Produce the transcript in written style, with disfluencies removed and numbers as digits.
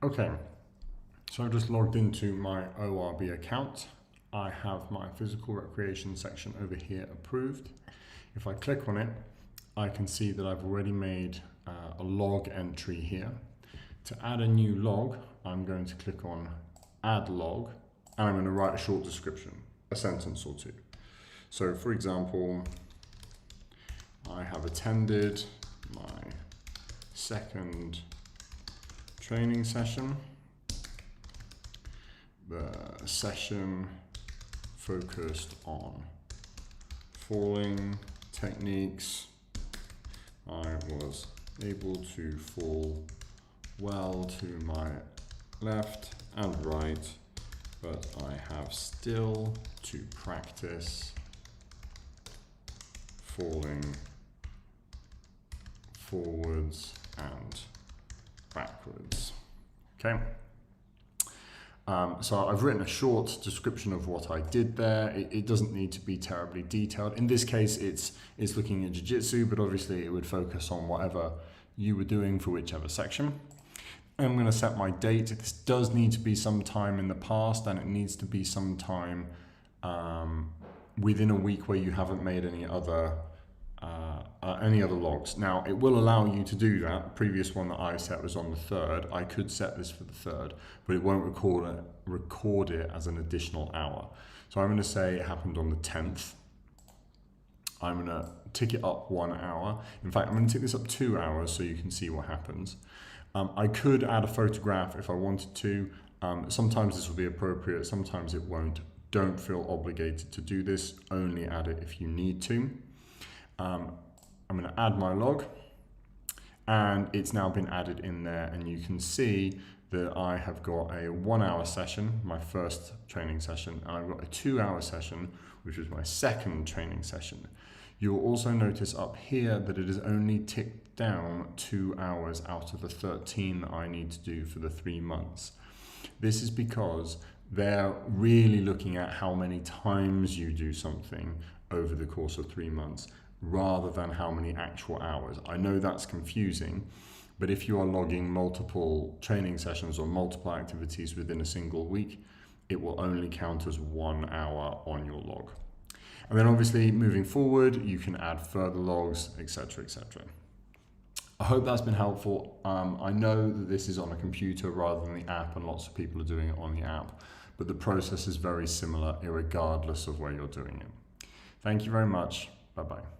Okay, so I've just logged into my ORB account. I have my physical recreation section over here approved. If I click on it, I can see that I've already made a log entry here. To add a new log, I'm going to click on Add Log, and I'm going to write a short description, a sentence or two. So for example, I have attended my second training session. The session focused on falling techniques. I was able to fall well to my left and right, but I have still to practice falling forwards and backwards. Okay. So I've written a short description of what I did there. It doesn't need to be terribly detailed. In this case, it's looking at jiu-jitsu, but obviously it would focus on whatever you were doing for whichever section. I'm going to set my date. This does need to be some time in the past, and it needs to be some time within a week where you haven't made any other logs. Now, it will allow you to do that. The previous one that I set was on the 3rd. I could set this for the 3rd, but it won't record it as an additional hour. So I'm going to say it happened on the 10th. I'm going to tick it up 1 hour. In fact, I'm going to tick this up 2 hours so you can see what happens. I could add a photograph if I wanted to. Sometimes this will be appropriate, sometimes it won't. Don't feel obligated to do this. Only add it if you need to. I'm going to add my log, and it's now been added in there, and you can see that I have got a 1 hour session, my first training session, and I've got a 2 hour session, which was my second training session. You'll also notice up here that it is only ticked down 2 hours out of the 13 that I need to do for the 3 months. This is because they're really looking at how many times you do something over the course of 3 months, rather than how many actual hours. I know that's confusing, but if you are logging multiple training sessions or multiple activities within a single week, it will only count as 1 hour on your log. And then obviously moving forward, you can add further logs, etc., etc. I hope that's been helpful. I know that this is on a computer rather than the app, and lots of people are doing it on the app, but the process is very similar regardless of where you're doing it. Thank you very much. Bye-bye.